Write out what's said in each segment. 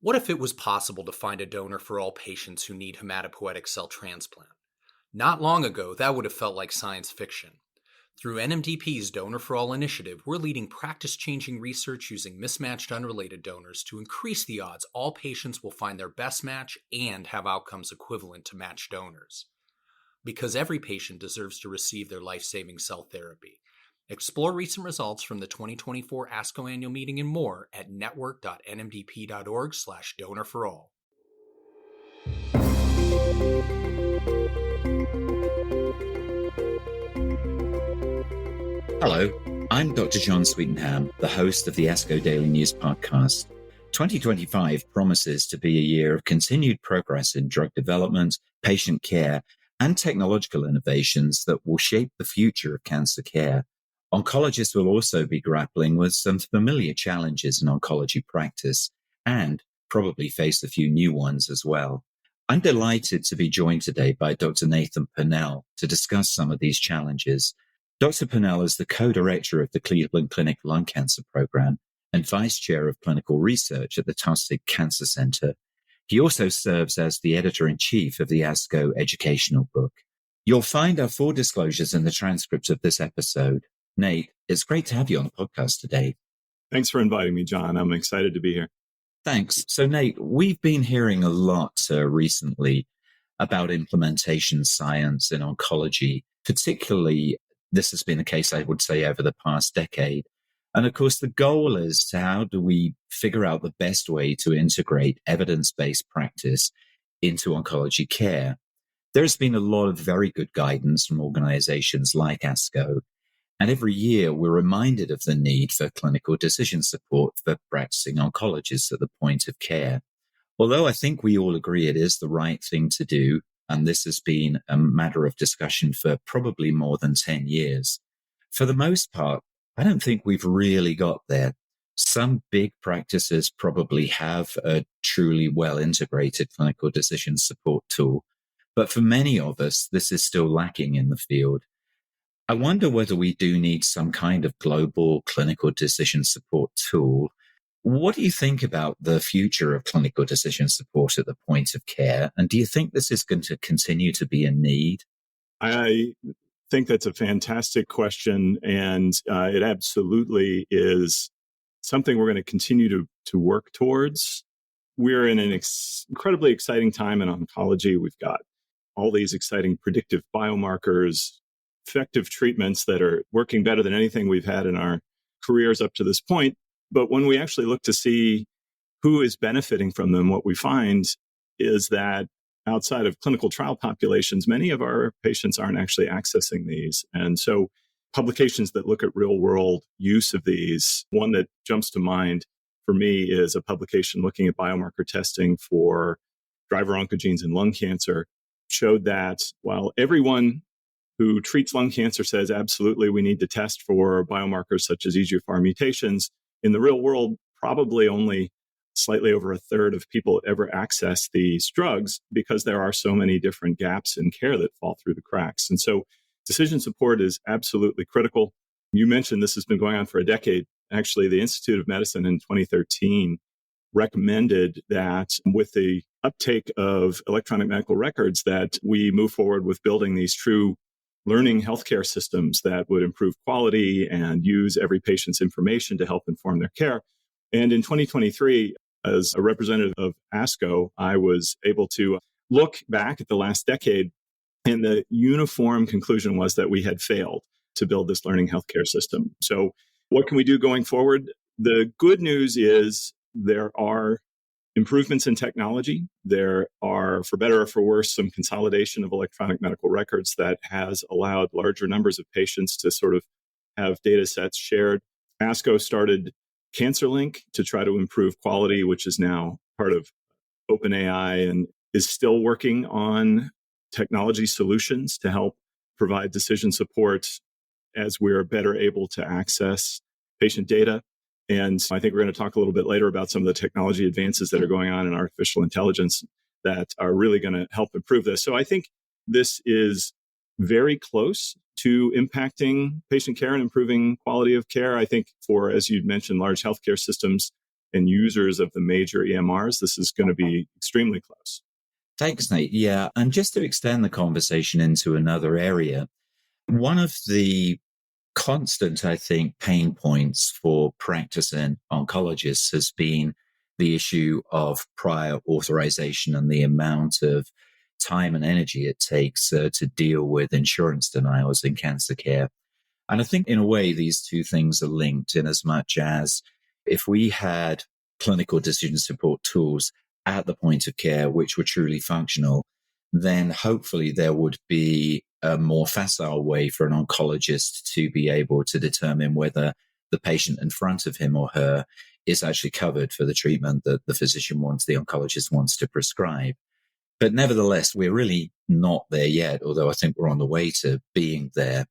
What if it was possible to find a donor for all patients who need hematopoietic cell transplant? Not long ago, that would have felt like science fiction. Through NMDP's Donor for All initiative, we're leading practice changing research using mismatched unrelated donors to increase the odds all patients will find their best match and have outcomes equivalent to matched donors. Because every patient deserves to receive their life saving cell therapy. Explore recent results from the 2024 ASCO annual meeting and more at network.nmdp.org/donor-for-all. Hello, I'm Dr. John Sweetenham, the host of the ASCO Daily News podcast. 2025 promises to be a year of continued progress in drug development, patient care, and technological innovations that will shape the future of cancer care. Oncologists will also be grappling with some familiar challenges in oncology practice and probably face a few new ones as well. I'm delighted to be joined today by Dr. Nathan Pennell to discuss some of these challenges. Dr. Pennell is the co-director of the Cleveland Clinic Lung Cancer Program and vice chair of clinical research at the Tufted Cancer Center. He also serves as the editor-in-chief of the ASCO educational book. You'll find our full disclosures in the transcript of this episode. Nate, it's great to have you on the podcast today. Thanks for inviting me, John. I'm excited to be here. Thanks. So, Nate, we've been hearing a lot recently about implementation science in oncology. Particularly, this has been the case, I would say, over the past decade. And of course, the goal is to how do we figure out the best way to integrate evidence-based practice into oncology care. There's been a lot of very good guidance from organizations like ASCO. And every year, we're reminded of the need for clinical decision support for practicing oncologists at the point of care. Although I think we all agree it is the right thing to do, and this has been a matter of discussion for probably more than 10 years. For the most part, I don't think we've really got there. Some big practices probably have a truly well-integrated clinical decision support tool, but for many of us, this is still lacking in the field. I wonder whether we do need some kind of global clinical decision support tool. What do you think about the future of clinical decision support at the point of care? And do you think this is going to continue to be a need? I think that's a fantastic question, and it absolutely is something we're going to continue to work towards. We're in an incredibly exciting time in oncology. We've got all these exciting predictive biomarkers, effective treatments that are working better than anything we've had in our careers up to this point. But when we actually look to see who is benefiting from them, what we find is that outside of clinical trial populations, many of our patients aren't actually accessing these. And so publications that look at real world use of these, one that jumps to mind for me is a publication looking at biomarker testing for driver oncogenes in lung cancer, showed that while everyone who treats lung cancer says, absolutely, we need to test for biomarkers such as EGFR mutations. In the real world, probably only slightly over a third of people ever access these drugs because there are so many different gaps in care that fall through the cracks. And so decision support is absolutely critical. You mentioned this has been going on for a decade. Actually, the Institute of Medicine in 2013 recommended that with the uptake of electronic medical records that we move forward with building these true learning healthcare systems that would improve quality and use every patient's information to help inform their care. And in 2023, as a representative of ASCO, I was able to look back at the last decade, and the uniform conclusion was that we had failed to build this learning healthcare system. So what can we do going forward? The good news is there are improvements in technology. There are, for better or for worse, some consolidation of electronic medical records that has allowed larger numbers of patients to sort of have data sets shared. ASCO started CancerLink to try to improve quality, which is now part of OpenAI and is still working on technology solutions to help provide decision support as we're better able to access patient data. And I think we're going to talk a little bit later about some of the technology advances that are going on in artificial intelligence that are really going to help improve this. So I think this is very close to impacting patient care and improving quality of care. I think for, as you mentioned, large healthcare systems, and users of the major EMRs, this is going to be extremely close. Thanks, Nate. Yeah. And just to extend the conversation into another area, one of the constant, I think, pain points for practicing oncologists has been the issue of prior authorization and the amount of time and energy it takes to deal with insurance denials in cancer care. And I think in a way, these two things are linked in as much as if we had clinical decision support tools at the point of care, which were truly functional, then hopefully there would be a more facile way for an oncologist to be able to determine whether the patient in front of him or her is actually covered for the treatment that the physician wants, the oncologist wants to prescribe. But nevertheless, we're really not there yet, although I think we're on the way to being there.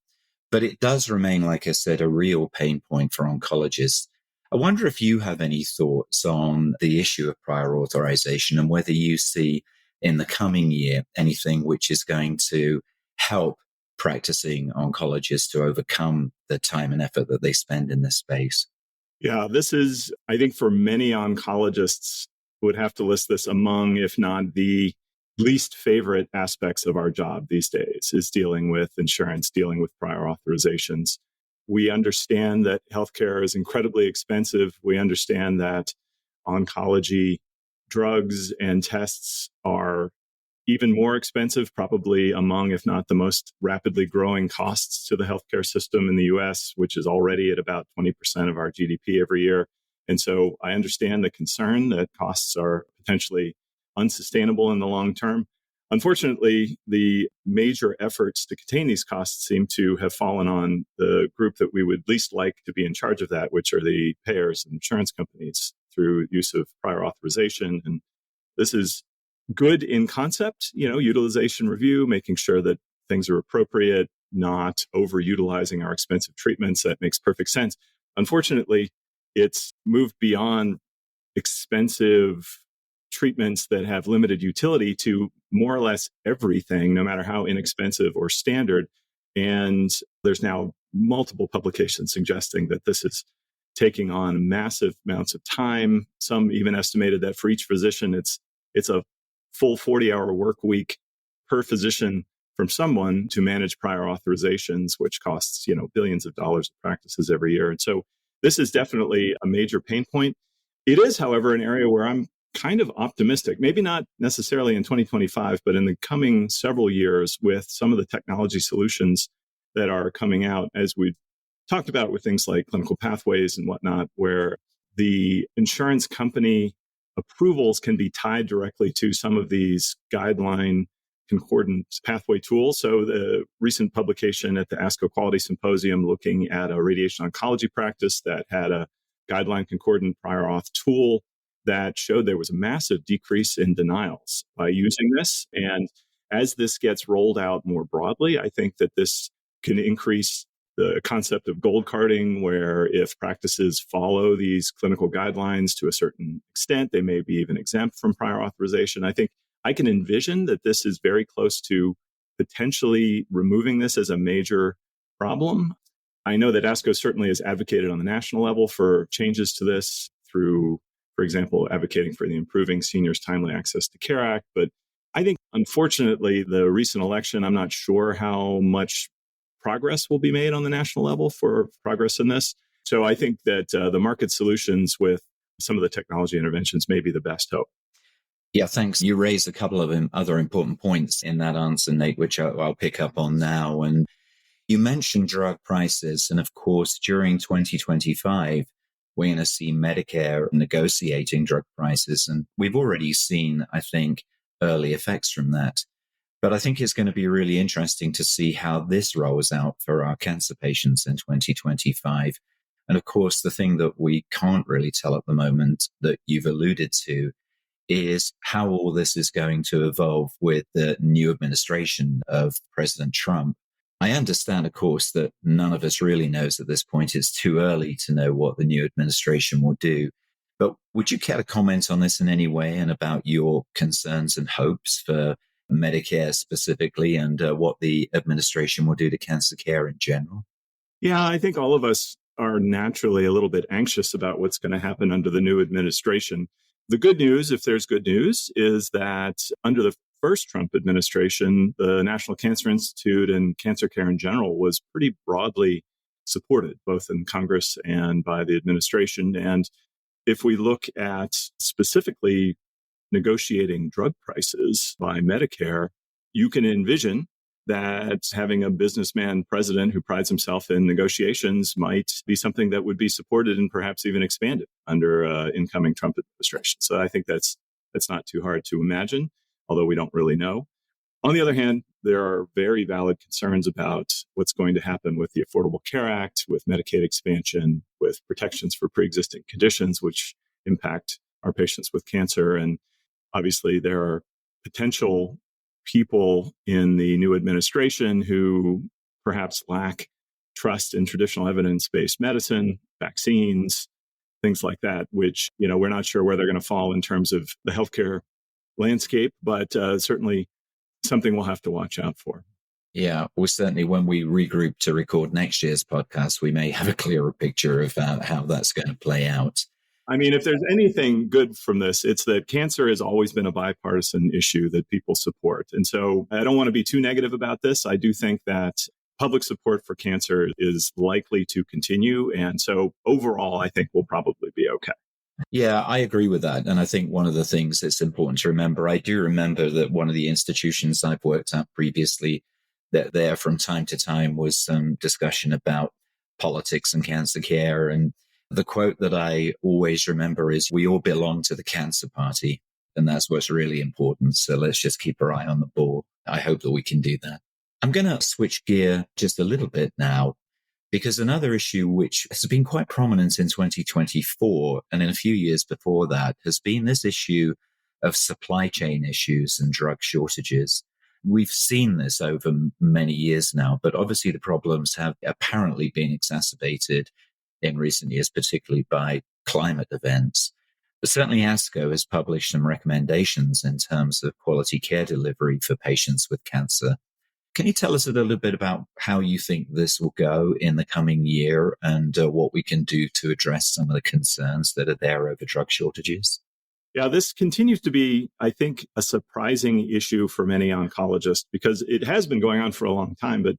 But it does remain, like I said, a real pain point for oncologists. I wonder if you have any thoughts on the issue of prior authorization and whether you see in the coming year anything which is going to help practicing oncologists to overcome the time and effort that they spend in this space. Yeah, this is, I think for many oncologists, would have to list this among, if not the least favorite aspects of our job these days, is dealing with insurance, dealing with prior authorizations. We understand that healthcare is incredibly expensive. We understand that oncology drugs and tests are even more expensive, probably among, if not the most rapidly growing costs to the healthcare system in the US, which is already at about 20% of our GDP every year. And so I understand the concern that costs are potentially unsustainable in the long term. Unfortunately, the major efforts to contain these costs seem to have fallen on the group that we would least like to be in charge of that, which are the payers and insurance companies through use of prior authorization. And this is good in concept, utilization review, making sure that things are appropriate, not overutilizing our expensive treatments. That makes perfect sense. Unfortunately, it's moved beyond expensive treatments that have limited utility to more or less everything, no matter how inexpensive or standard. And there's now multiple publications suggesting that this is taking on massive amounts of time. Some even estimated that for each physician, it's a full 40-hour work week per physician from someone to manage prior authorizations, which costs, billions of dollars of practices every year. And so this is definitely a major pain point. It is, however, an area where I'm kind of optimistic, maybe not necessarily in 2025, but in the coming several years with some of the technology solutions that are coming out, as we've talked about with things like clinical pathways and whatnot, where the insurance company approvals can be tied directly to some of these guideline concordant pathway tools. So the recent publication at the ASCO Quality Symposium looking at a radiation oncology practice that had a guideline concordant prior auth tool that showed there was a massive decrease in denials by using this. And as this gets rolled out more broadly, I think that this can increase the concept of gold carding, where if practices follow these clinical guidelines to a certain extent, they may be even exempt from prior authorization. I think I can envision that this is very close to potentially removing this as a major problem. I know that ASCO certainly has advocated on the national level for changes to this through, for example, advocating for the Improving Seniors Timely Access to Care Act. But I think, unfortunately, the recent election, I'm not sure how much progress will be made on the national level for progress in this. So I think that the market solutions with some of the technology interventions may be the best hope. Yeah, thanks. You raised a couple of other important points in that answer, Nate, which I'll pick up on now. And you mentioned drug prices. And of course, during 2025, we're going to see Medicare negotiating drug prices. And we've already seen, I think, early effects from that. But I think it's going to be really interesting to see how this rolls out for our cancer patients in 2025. And of course, the thing that we can't really tell at the moment that you've alluded to is how all this is going to evolve with the new administration of President Trump. I understand, of course, that none of us really knows at this point. It's too early to know what the new administration will do. But would you care to comment on this in any way and about your concerns and hopes for Medicare specifically and what the administration will do to cancer care in general? Yeah, I think all of us are naturally a little bit anxious about what's going to happen under the new administration. The good news, if there's good news, is that under the first Trump administration, the National Cancer Institute and cancer care in general was pretty broadly supported, both in Congress and by the administration. And if we look at specifically negotiating drug prices by Medicare, you can envision that having a businessman president who prides himself in negotiations might be something that would be supported and perhaps even expanded under incoming Trump administration. So I think that's not too hard to imagine, although we don't really know. On the other hand, there are very valid concerns about what's going to happen with the Affordable Care Act, with Medicaid expansion, with protections for pre-existing conditions, which impact our patients with cancer. And obviously, there are potential people in the new administration who perhaps lack trust in traditional evidence-based medicine, vaccines, things like that, which, we're not sure where they're going to fall in terms of the healthcare landscape, but certainly something we'll have to watch out for. Yeah, well, certainly when we regroup to record next year's podcast, we may have a clearer picture of how that's going to play out. I mean, if there's anything good from this, it's that cancer has always been a bipartisan issue that people support. And so I don't want to be too negative about this. I do think that public support for cancer is likely to continue. And so overall, I think we'll probably be okay. Yeah, I agree with that. And I think one of the things that's important to remember, I do remember that one of the institutions I've worked at previously, that there from time to time was some discussion about politics and cancer care. And the quote that I always remember is, we all belong to the cancer party. And that's what's really important. So let's just keep our eye on the ball. I hope that we can do that. I'm going to switch gear just a little bit now, because another issue which has been quite prominent in 2024 and in a few years before that has been this issue of supply chain issues and drug shortages. We've seen this over many years now, but obviously the problems have apparently been exacerbated in recent years, particularly by climate events. But certainly ASCO has published some recommendations in terms of quality care delivery for patients with cancer. Can you tell us a little bit about how you think this will go in the coming year and what we can do to address some of the concerns that are there over drug shortages? Yeah, this continues to be, I think, a surprising issue for many oncologists because it has been going on for a long time, but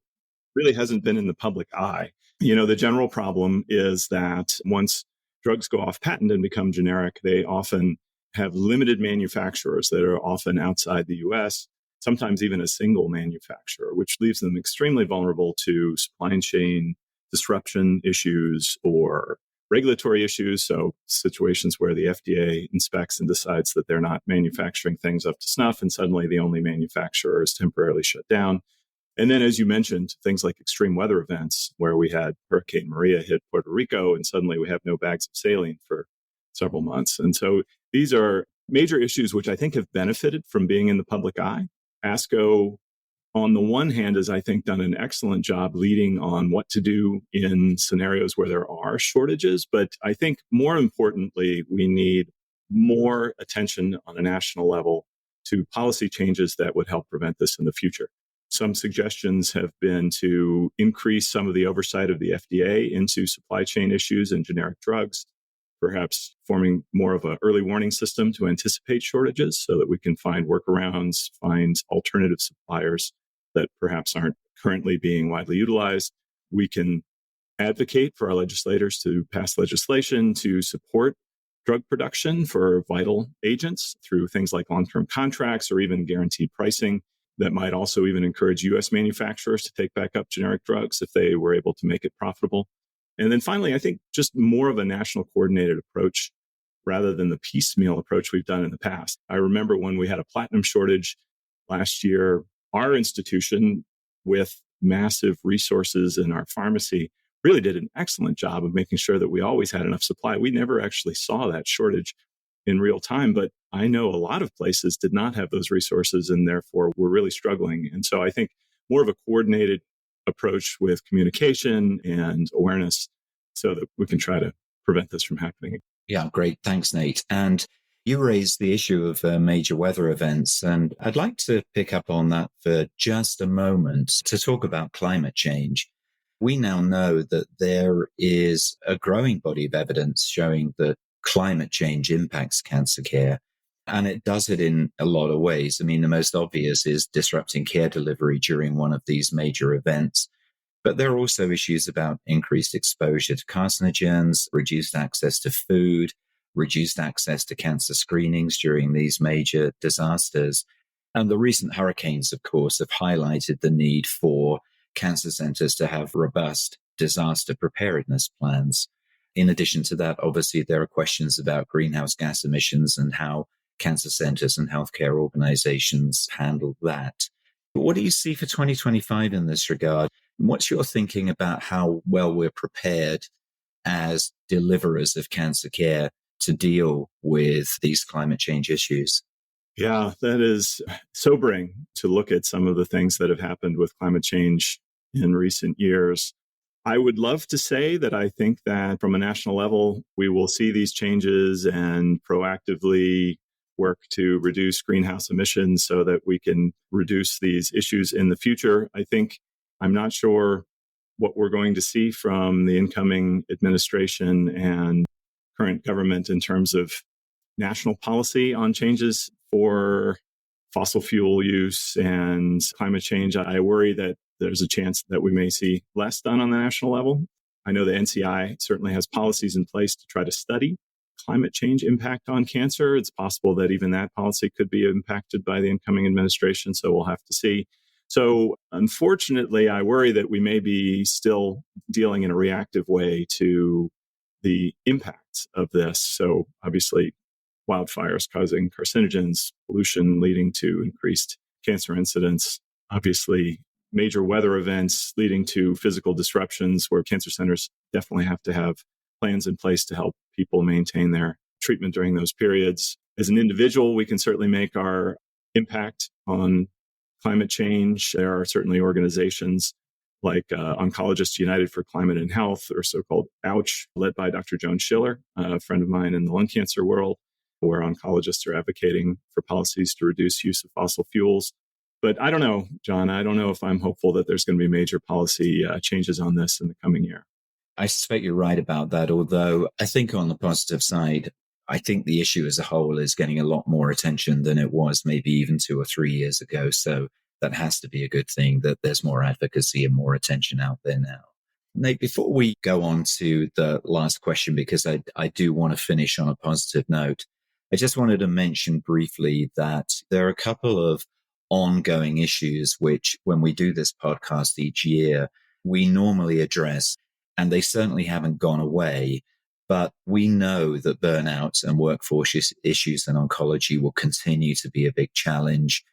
really hasn't been in the public eye. The general problem is that once drugs go off patent and become generic, they often have limited manufacturers that are often outside the US, sometimes even a single manufacturer, which leaves them extremely vulnerable to supply chain disruption issues or regulatory issues. So situations where the FDA inspects and decides that they're not manufacturing things up to snuff, and suddenly the only manufacturer is temporarily shut down. And then, as you mentioned, things like extreme weather events, where we had Hurricane Maria hit Puerto Rico, and suddenly we have no bags of saline for several months. And so these are major issues which I think have benefited from being in the public eye. ASCO, on the one hand, has, I think, done an excellent job leading on what to do in scenarios where there are shortages. But I think more importantly, we need more attention on a national level to policy changes that would help prevent this in the future. Some suggestions have been to increase some of the oversight of the FDA into supply chain issues and generic drugs, perhaps forming more of an early warning system to anticipate shortages so that we can find workarounds, find alternative suppliers that perhaps aren't currently being widely utilized. We can advocate for our legislators to pass legislation to support drug production for vital agents through things like long-term contracts or even guaranteed pricing that might also even encourage U.S. manufacturers to take back up generic drugs if they were able to make it profitable. And then finally, I think just more of a national coordinated approach rather than the piecemeal approach we've done in the past. I remember when we had a platinum shortage last year, our institution, with massive resources in our pharmacy, really did an excellent job of making sure that we always had enough supply. We never actually saw that shortage in real time, but I know a lot of places did not have those resources and therefore were really struggling. And so I think more of a coordinated approach with communication and awareness so that we can try to prevent this from happening. Yeah, great. Thanks, Nate. And you raised the issue of major weather events, and I'd like to pick up on that for just a moment to talk about climate change. we now know that there is a growing body of evidence showing that climate change impacts cancer care. And it does it in a lot of ways. I mean, the most obvious is disrupting care delivery during one of these major events. But there are also issues about increased exposure to carcinogens, reduced access to food, reduced access to cancer screenings during these major disasters. And the recent hurricanes, of course, have highlighted the need for cancer centers to have robust disaster preparedness plans. In addition to that, obviously, there are questions about greenhouse gas emissions and how cancer centers and healthcare organizations handle that. But what do you see for 2025 in this regard? What's your thinking about how well we're prepared as deliverers of cancer care to deal with these climate change issues? Yeah, that is sobering to look at some of the things that have happened with climate change in recent years. I would love to say that I think that from a national level, we will see these changes and proactively work to reduce greenhouse emissions so that we can reduce these issues in the future. I'm not sure what we're going to see from the incoming administration and current government in terms of national policy on changes for fossil fuel use and climate change. I worry that there's a chance that we may see less done on the national level. I know the NCI certainly has policies in place to try to study climate change impact on cancer. It's possible that even that policy could be impacted by the incoming administration, so we'll have to see. So unfortunately, I worry that we may be still dealing in a reactive way to the impacts of this. So obviously, wildfires causing carcinogens, pollution leading to increased cancer incidence, obviously major weather events leading to physical disruptions where cancer centers definitely have to have plans in place to help people maintain their treatment during those periods. As an individual, we can certainly make our impact on climate change. There are certainly organizations like Oncologists United for Climate and Health, or so-called OUCH, led by Dr. Joan Schiller, a friend of mine in the lung cancer world, where oncologists are advocating for policies to reduce use of fossil fuels. But I don't know, John, I don't know if I'm hopeful that there's going to be major policy changes on this in the coming year. I suspect you're right about that, although I think on the positive side, I think the issue as a whole is getting a lot more attention than it was maybe even 2 or 3 years ago. So that has to be a good thing that there's more advocacy and more attention out there now. Nate, before we go on to the last question, because I do want to finish on a positive note, I just wanted to mention briefly that there are a couple of ongoing issues which, when we do this podcast each year, we normally address, and they certainly haven't gone away. But we know that burnout and workforce issues in oncology will continue to be a big challenge.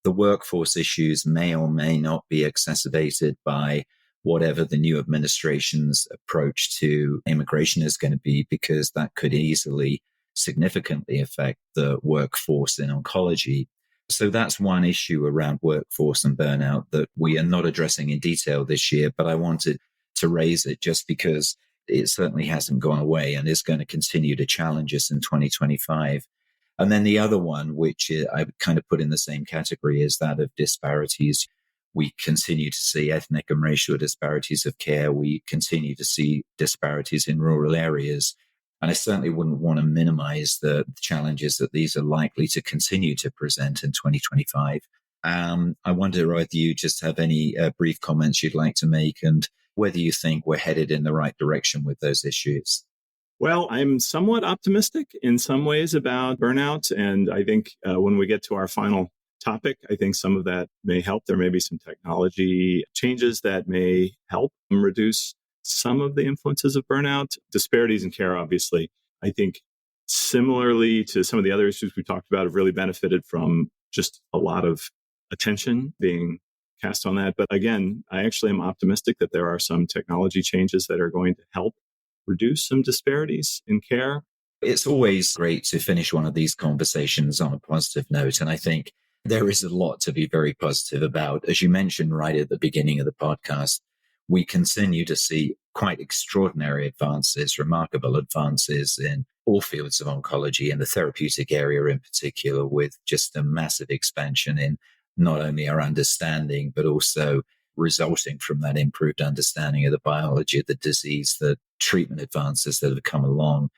The workforce issues may or may not be exacerbated by whatever the new administration's approach to immigration is going to be, because that could easily significantly affect the workforce in oncology. So that's one issue around workforce and burnout that we are not addressing in detail this year, but I wanted to raise it just because it certainly hasn't gone away and is going to continue to challenge us in 2025. And then the other one, which I would kind of put in the same category, is that of disparities. We continue to see ethnic and racial disparities of care. We continue to see disparities in rural areas. And I certainly wouldn't want to minimize the challenges that these are likely to continue to present in 2025. I wonder whether you just have any brief comments you'd like to make and whether you think we're headed in the right direction with those issues. Well, I'm somewhat optimistic in some ways about burnout. And I think when we get to our final topic, I think some of that may help. There may be some technology changes that may help reduce some of the influences of burnout. Disparities in care, obviously, I think similarly to some of the other issues we talked about, have really benefited from just a lot of attention being cast on that. But again, I actually am optimistic that there are some technology changes that are going to help reduce some disparities in care. It's always great to finish one of these conversations on a positive note. And I think there is a lot to be very positive about. As you mentioned right at the beginning of the podcast, we continue to see quite extraordinary advances, remarkable advances in all fields of oncology, in the therapeutic area in particular, with just a massive expansion in not only our understanding, but also resulting from that improved understanding of the biology of the disease, the treatment advances that have come along.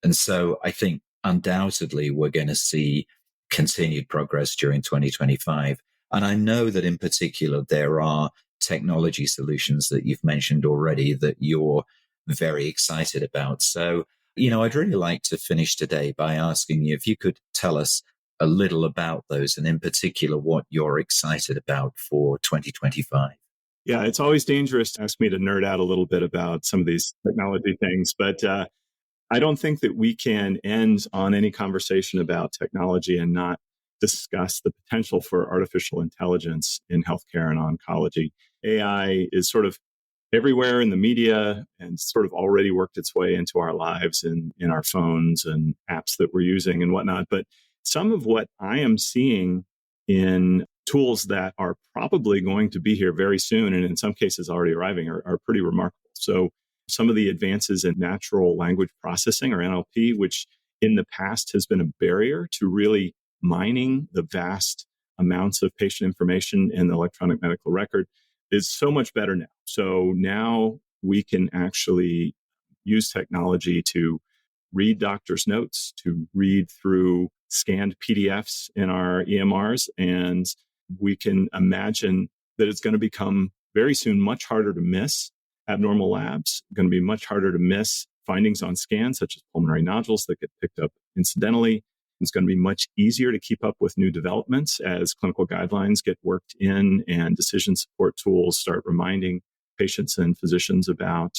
And so I think undoubtedly we're going to see continued progress during 2025. And I know that in particular, there are technology solutions that you've mentioned already that you're very excited about. So, I'd really like to finish today by asking you if you could tell us a little about those, and in particular, what you're excited about for 2025. Yeah, it's always dangerous to ask me to nerd out a little bit about some of these technology things, but I don't think that we can end on any conversation about technology and not discuss the potential for artificial intelligence in healthcare and oncology. AI is sort of everywhere in the media and sort of already worked its way into our lives and in our phones and apps that we're using and whatnot. But some of what I am seeing in tools that are probably going to be here very soon, and in some cases already arriving, are pretty remarkable. So some of the advances in natural language processing, or NLP, which in the past has been a barrier to really mining the vast amounts of patient information in the electronic medical record, is so much better now. So now we can actually use technology to read doctors' notes, to read through scanned PDFs in our EMRs, and we can imagine that it's going to become very soon much harder to miss abnormal labs, going to be much harder to miss findings on scans, such as pulmonary nodules that get picked up incidentally. It's going to be much easier to keep up with new developments as clinical guidelines get worked in and decision support tools start reminding patients and physicians about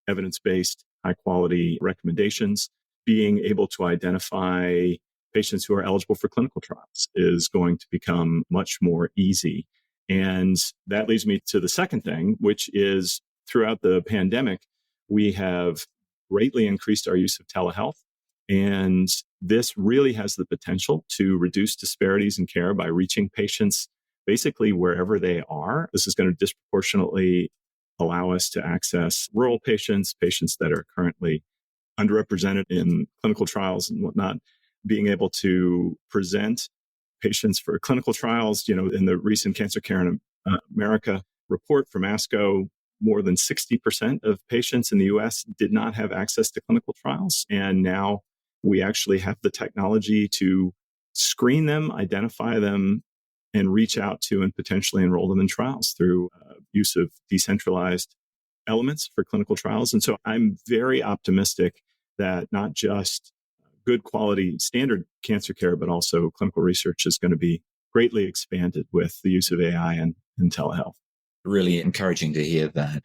evidence-based, high-quality recommendations. Being able to identify patients who are eligible for clinical trials is going to become much more easy. And that leads me to the second thing, which is throughout the pandemic, we have greatly increased our use of telehealth. And this really has the potential to reduce disparities in care by reaching patients basically wherever they are. This is going to disproportionately allow us to access rural patients, patients that are currently underrepresented in clinical trials and whatnot, being able to present patients for clinical trials. In the recent Cancer Care in America report from ASCO, more than 60% of patients in the US did not have access to clinical trials. And now we actually have the technology to screen them, identify them, and reach out to and potentially enroll them in trials through use of decentralized elements for clinical trials. And so I'm very optimistic that not just good quality standard cancer care, but also clinical research is going to be greatly expanded with the use of AI and telehealth. Really encouraging to hear that.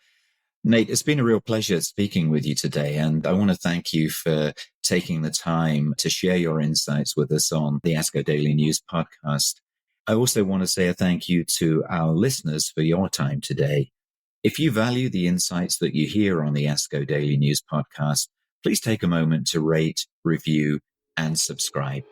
Nate, it's been a real pleasure speaking with you today, and I want to thank you for taking the time to share your insights with us on the ASCO Daily News podcast. I also want to say a thank you to our listeners for your time today. If you value the insights that you hear on the ASCO Daily News podcast, please take a moment to rate, review, and subscribe.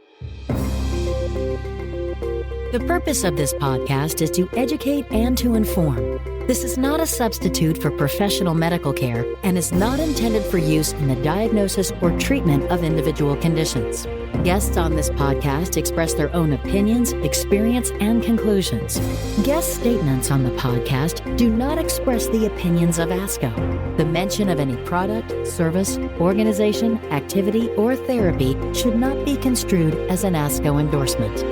The purpose of this podcast is to educate and to inform. This is not a substitute for professional medical care and is not intended for use in the diagnosis or treatment of individual conditions. Guests on this podcast express their own opinions, experience, and conclusions. Guest statements on the podcast do not express the opinions of ASCO. The mention of any product, service, organization, activity, or therapy should not be construed as an ASCO endorsement.